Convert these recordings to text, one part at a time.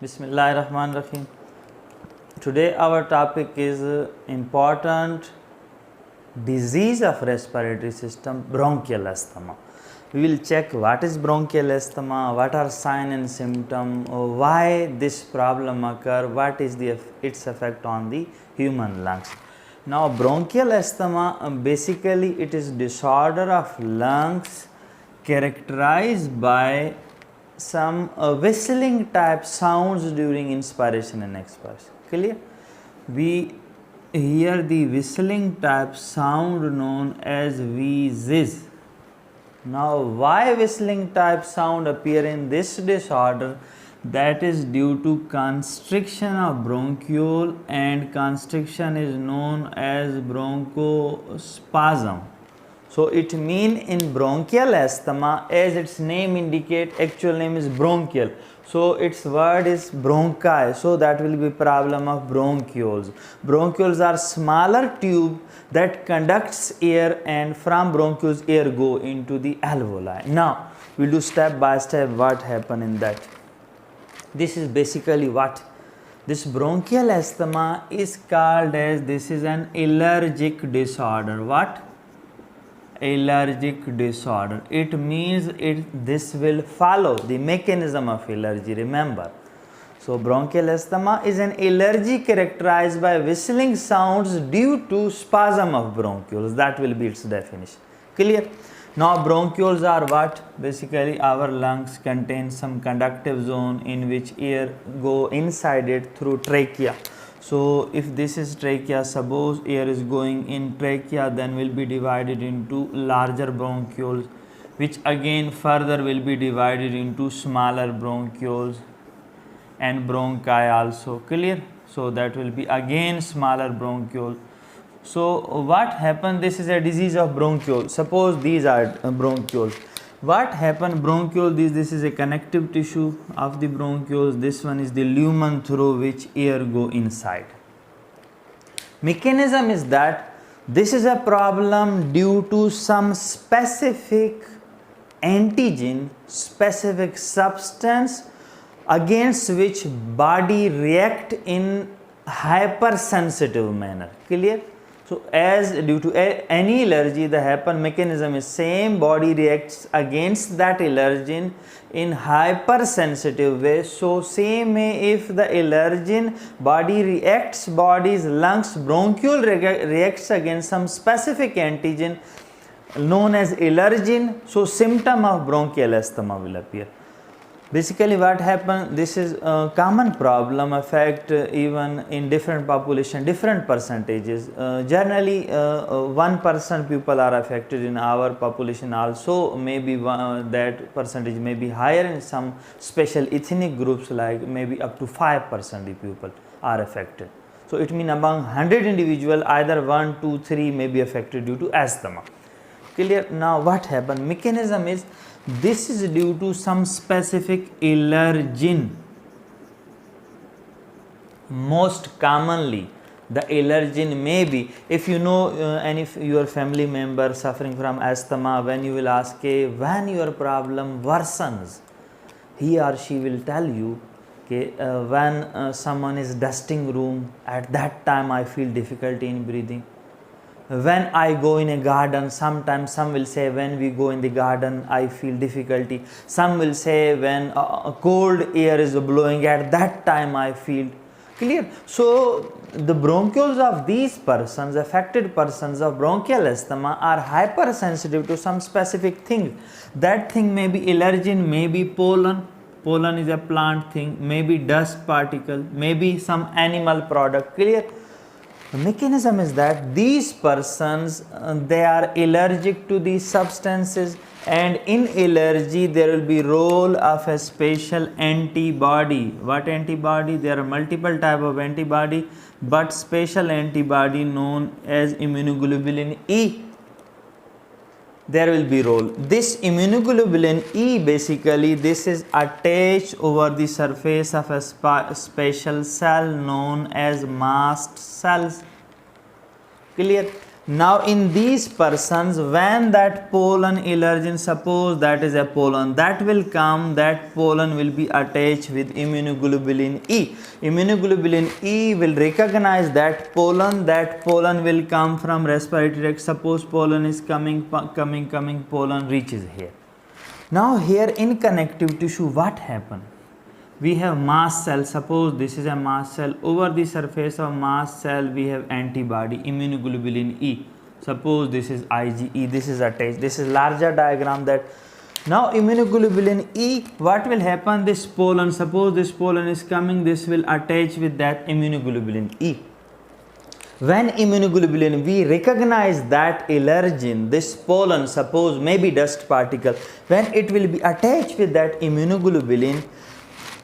Bismillahirrahmanirrahim. Today our topic is important disease of respiratory system, bronchial asthma. We will check what is bronchial asthma, what are sign and symptom, why this problem occur, what is its effect on the human lungs. Now bronchial asthma basically it is disorder of lungs characterized by some whistling type sounds during inspiration and expiration. Clear? We hear the whistling type sound known as wheezes. Now why whistling type sound appear in this disorder? That is due to constriction of bronchiole, and constriction is known as bronchospasm. So it mean in bronchial asthma, as its name indicate, actual name is bronchial. So its word is bronchi. So that will be problem of bronchioles. Bronchioles are smaller tube that conducts air, and from bronchioles air go into the alveoli. Now we'll do step by step what happen in that. This is basically what this bronchial asthma is called as, this is an allergic disorder. What? Allergic disorder. It means this will follow the mechanism of allergy, remember. So bronchial asthma is an allergy characterized by whistling sounds due to spasm of bronchioles. That will be its definition. Clear? Now bronchioles are what? Basically our lungs contain some conductive zone in which air go inside it through trachea. So if this is trachea, suppose air is going in trachea, then will be divided into larger bronchioles, which again further will be divided into smaller bronchioles and bronchi also. Clear? So that will be again smaller bronchiole. So what happened? This is a disease of bronchiole. Suppose these are bronchioles. What happened? Bronchiole, this is a connective tissue of the bronchioles. This one is the lumen through which air go inside. Mechanism is that this is a problem due to some specific antigen, specific substance against which body react in hypersensitive manner. Clear? So as due to any allergy, the happen mechanism is same, body reacts against that allergen in hypersensitive way. So same way, if the allergen body reacts, body's lungs bronchiole reacts against some specific antigen known as allergen, so symptom of bronchial asthma will appear. Basically what happen, this is a common problem, affect even in different population, different percentages. Generally 1% people are affected in our population also, maybe that percentage may be higher in some special ethnic groups, like maybe up to 5% of people are affected. So it means among 100 individual, either 1, 2, 3 may be affected due to asthma. Clear? Now what happened? Mechanism is, this is due to some specific allergen. Most commonly the allergen may be, if you know any of your family member suffering from asthma, when you will ask when your problem worsens, he or she will tell you when someone is dusting room, at that time I feel difficulty in breathing. When I go in a garden, sometimes some will say when we go in the garden I feel difficulty. Some will say when cold air is blowing, at that time I feel. Clear? So the bronchioles of these persons, affected persons of bronchial asthma, are hypersensitive to some specific thing. That thing may be allergen, maybe pollen. Pollen is a plant thing, maybe dust particle, maybe some animal product. Clear? The mechanism is that these persons they are allergic to these substances, and in allergy there will be role of a special antibody. What antibody? There are multiple type of antibody, but special antibody known as immunoglobulin E. There will be role. This immunoglobulin E, basically this is attached over the surface of a special cell known as mast cells. Clear? Now in these persons, when that pollen allergen, suppose that is a pollen, that will come, that pollen will be attached with immunoglobulin E. Immunoglobulin E will recognize that pollen will come from respiratory tract. Suppose pollen is coming, pollen reaches here. Now here in connective tissue, what happened? We have mast cell. Suppose this is a mast cell. Over the surface of mast cell we have antibody immunoglobulin E. Suppose this is IgE, this is attached. This is larger diagram. That now immunoglobulin E, what will happen? This pollen, suppose this pollen is coming, this will attach with that immunoglobulin E. When immunoglobulin, we recognize that allergen, this pollen, suppose maybe dust particle, when it will be attached with that immunoglobulin,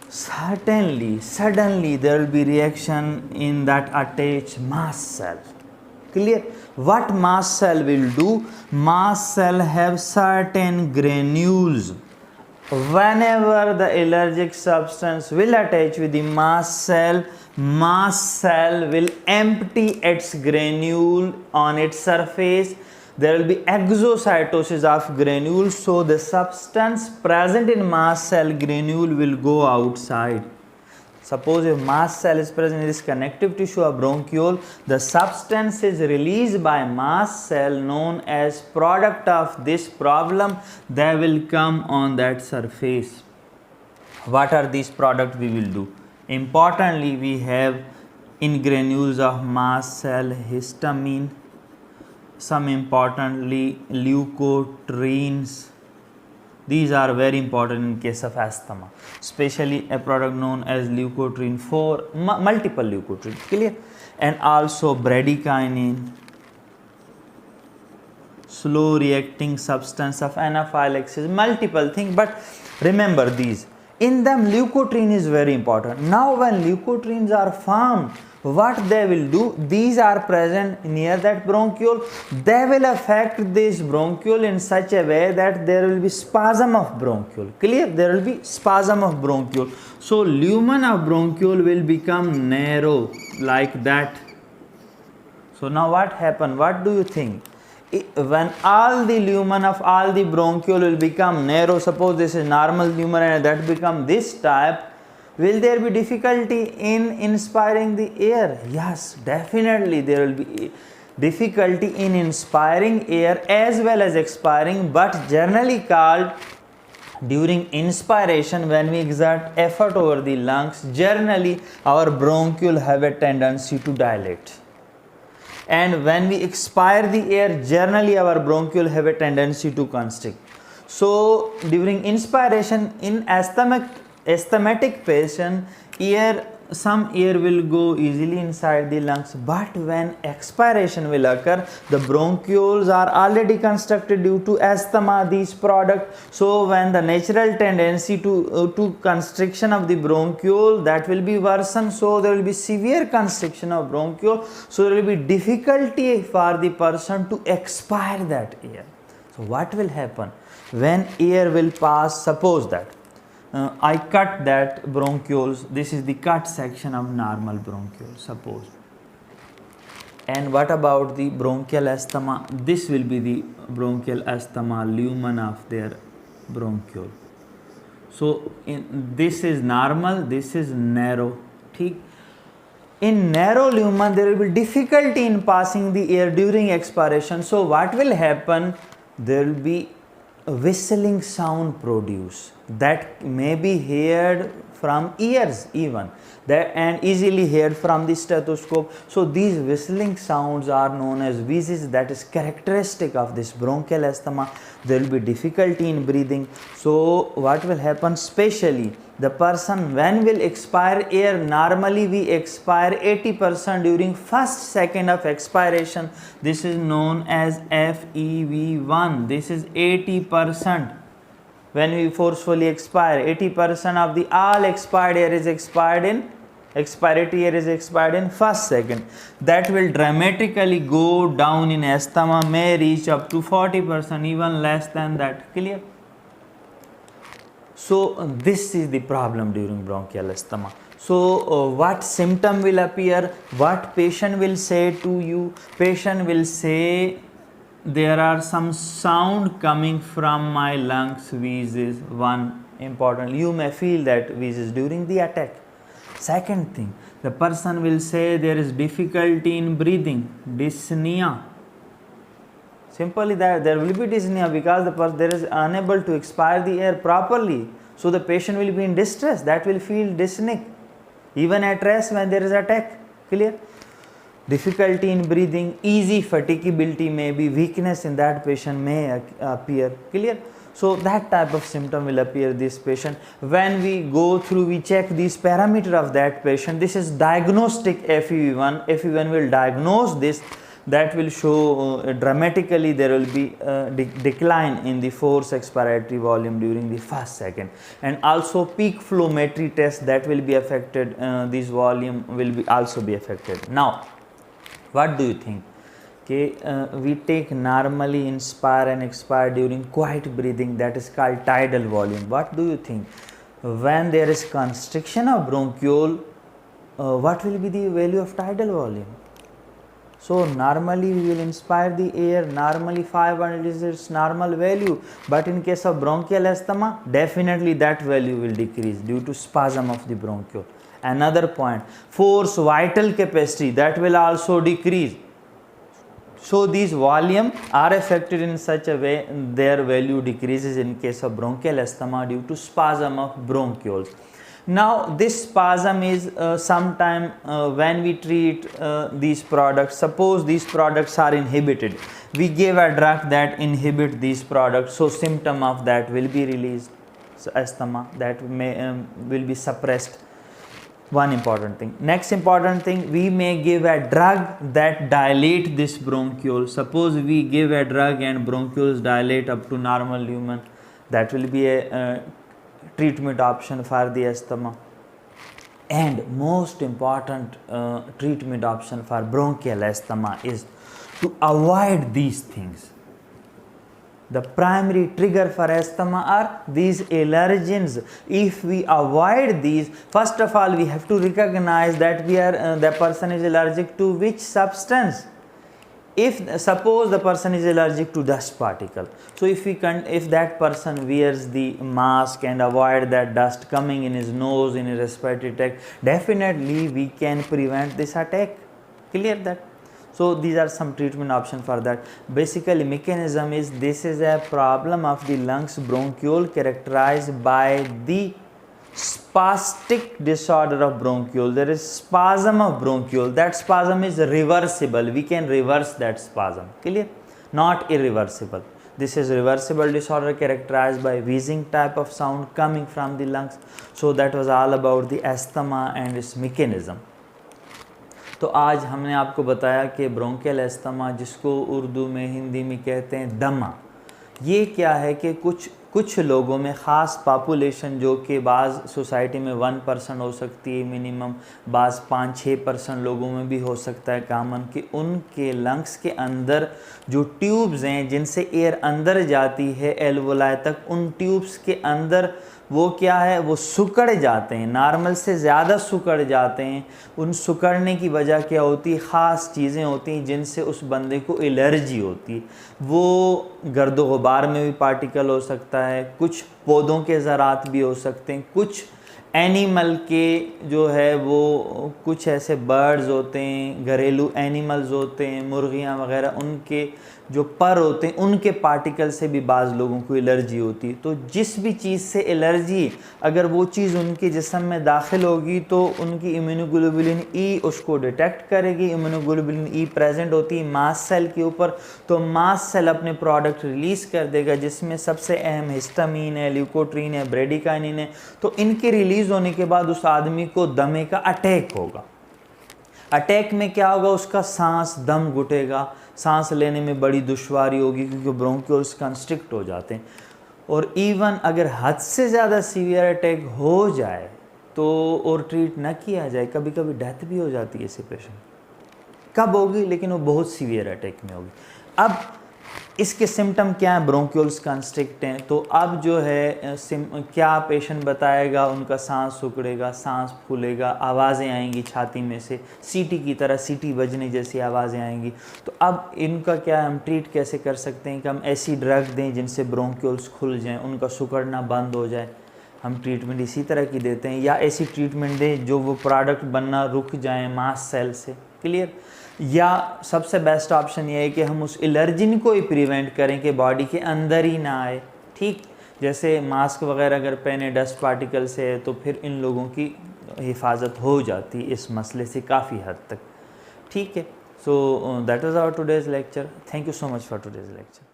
suddenly there will be reaction in that attached mast cell. Clear? What mast cell will do? Mast cell have certain granules. Whenever the allergic substance will attach with the mast cell will empty its granule on its surface. There will be exocytosis of granules, so the substance present in mast cell granule will go outside. Suppose if mast cell is present in this connective tissue of bronchiole, the substance is released by mast cell known as product of this problem. They will come on that surface. What are these products we will do? Importantly, we have in granules of mast cell histamine, some importantly leukotrienes. These are very important in case of asthma, especially a product known as leukotriene 4, multiple leukotriene, clear? And also bradykinin, slow reacting substance of anaphylaxis, multiple things, but remember these. In them leukotriene is very important. Now when leukotrienes are formed, what they will do, these are present near that bronchiole, they will affect this bronchiole in such a way that there will be spasm of bronchiole. Clear? There will be spasm of bronchiole. So lumen of bronchiole will become narrow like that. So now what happened? What do you think? When all the lumen of all the bronchiole will become narrow, suppose this is normal lumen and that become this type, will there be difficulty in inspiring the air? Yes, definitely there will be difficulty in inspiring air as well as expiring, but generally called during inspiration when we exert effort over the lungs, generally our bronchiole have a tendency to dilate. And when we expire the air, generally our bronchiole have a tendency to constrict. So during inspiration in asthmatic patient, some air will go easily inside the lungs, but when expiration will occur, the bronchioles are already constructed due to asthma, these products. So when the natural tendency to constriction of the bronchiole, that will be worsened, so there will be severe constriction of bronchiole, so there will be difficulty for the person to expire that air. So what will happen when air will pass? Suppose that I cut that bronchioles, this is the cut section of normal bronchiole, suppose. And what about the bronchial asthma? This will be the bronchial asthma lumen of their bronchiole. So this is normal, this is narrow. In narrow lumen, there will be difficulty in passing the air during expiration. So what will happen? There will be a whistling sound produced that may be heard from ears even, and easily heard from the stethoscope. So these whistling sounds are known as wheezes, that is characteristic of this bronchial asthma. There will be difficulty in breathing. So what will happen? Especially the person when will expire air, normally we expire 80% during first second of expiration. This is known as FEV1. This is 80%. When we forcefully expire, 80% of the all expired air is expired in expiratory air is expired in first second. That will dramatically go down in asthma, may reach up to 40%, even less than that. Clear? So this is the problem during bronchial asthma. So what symptom will appear, what patient will say to you? Patient will say there are some sound coming from my lungs, wheezes. One important, you may feel that wheezes during the attack. Second thing, the person will say there is difficulty in breathing, dyspnea. Simply that there will be dyspnea because the person there is unable to expire the air properly. So the patient will be in distress, that will feel dyspneic even at rest when there is attack. Clear? Difficulty in breathing, easy fatigability may be, weakness in that patient may appear. Clear? So that type of symptom will appear this patient. When we go through, we check these parameter of that patient. This is diagnostic FEV1. FEV1 will diagnose this. That will show dramatically there will be decline in the force expiratory volume during the first second, and also peak flowmetry test that will be affected. This volume will be also be affected. Now what do you think? Okay, we take normally inspire and expire during quiet breathing, that is called tidal volume. What do you think? When there is constriction of bronchiole, what will be the value of tidal volume? So normally we will inspire the air, normally 500 is its normal value, but in case of bronchial asthma, definitely that value will decrease due to spasm of the bronchiole. Another point, force vital capacity, that will also decrease. So these volume are affected in such a way their value decreases in case of bronchial asthma due to spasm of bronchioles. Now this spasm is sometime when we treat these products, suppose these products are inhibited, we give a drug that inhibit these products, so symptom of that will be released. So asthma that will be suppressed. One important thing. Next important thing, we may give a drug that dilate this bronchiole. Suppose we give a drug and bronchioles dilate up to normal human, that will be a treatment option for the asthma. And most important treatment option for bronchial asthma is to avoid these things. The primary trigger for asthma are these allergens. If we avoid these, first of all we have to recognize that we are the person is allergic to which substance. If suppose the person is allergic to dust particle, so if that person wears the mask and avoid that dust coming in his nose, in his respiratory tract, definitely we can prevent this attack. Clear that? So these are some treatment options for that. Basically mechanism is, this is a problem of the lungs bronchiole characterized by the spastic disorder of bronchiole. There is spasm of bronchiole. That spasm is reversible. We can reverse that spasm. Clear? Not irreversible. This is reversible disorder characterized by wheezing type of sound coming from the lungs. So that was all about the asthma and its mechanism. तो आज हमने आपको बताया कि bronchial asthma, जिसको उर्दू में हिंदी में कहते हैं दमा, ये क्या है कि कुछ लोगों में ख़ास पॉपुलेशन, जो कि बाज़ सोसाइटी में 1% हो सकती है मिनिमम, बाज़ 5-6% लोगों में भी हो सकता है कॉमन, कि उनके लंग्स के अंदर जो ट्यूब्स हैं जिनसे एयर अंदर जाती है एल्वोलाई तक, उन ट्यूब्स के अंदर वो क्या है, वो सिकुड़ जाते हैं, नॉर्मल से ज़्यादा सिकुड़ जाते हैं। उन सिकुड़ने की वजह क्या होती है, ख़ास चीज़ें होती हैं जिनसे उस बंदे को एलर्जी होती है। वो गर्दो गुबार में भी पार्टिकल हो सकता है, कुछ पौधों के ज़रात भी हो सकते हैं, कुछ एनिमल के जो है वो कुछ ऐसे बर्ड्स होते हैं, घरेलू एनिमल्स होते हैं, मुर्गियाँ वगैरह, उनके जो पर होते हैं उनके पार्टिकल से भी बाज़ लोगों को एलर्जी होती है। तो जिस भी चीज़ से एलर्जी, अगर वो चीज़ उनके जिस्म में दाखिल होगी तो उनकी इम्यूनोग्लोबुलिन ई उसको डिटेक्ट करेगी। इम्यूनोग्लोबुलिन ई प्रेजेंट होती है मास्ट सेल के ऊपर, तो मास्ट सेल अपने प्रोडक्ट रिलीज़ कर देगा, जिसमें सबसे अहम हिस्टामीन है, ल्यूकोट्रीन है, ब्रेडिकाइनिन है। तो इनके रिलीज़ होने के बाद उस आदमी को दमे का अटैक होगा। अटैक में क्या होगा, उसका सांस दम घुटेगा, सांस लेने में बड़ी दुश्वारी होगी क्योंकि ब्रोंकियोल्स कंस्ट्रिक्ट हो जाते हैं। और इवन अगर हद से ज़्यादा सीवियर अटैक हो जाए तो और ट्रीट ना किया जाए, कभी कभी डेथ भी हो जाती है ऐसे पेशेंट। कब होगी, लेकिन वो बहुत सीवियर अटैक में होगी। अब इसके सिम्टम क्या हैं? ब्रोंक्यूल्स कंस्ट्रिक्ट हैं। तो अब जो है क्या पेशेंट बताएगा, उनका सांस उकड़ेगा, सांस फूलेगा, आवाज़ें आएंगी छाती में से, सीटी की तरह सीटी बजने जैसी आवाज़ें आएंगी। तो अब इनका क्या हम ट्रीट कैसे कर सकते हैं कि हम ऐसी ड्रग दें जिनसे ब्रोंक्यूल्स खुल जाएं, उनका सुकड़ना बंद हो जाए। हम ट्रीटमेंट इसी तरह की देते हैं, या ऐसी ट्रीटमेंट दें जो वो प्रोडक्ट बनना रुक जाएं मास्ट सेल से। क्लियर? या सबसे बेस्ट ऑप्शन ये है कि हम उस एलर्जिन को ही प्रिवेंट करें कि बॉडी के अंदर ही ना आए। ठीक, जैसे मास्क वगैरह अगर पहने डस्ट पार्टिकल से है तो फिर इन लोगों की हिफाजत हो जाती इस मसले से काफ़ी हद तक। ठीक है, so that was our today's lecture. Thank you so much for today's lecture.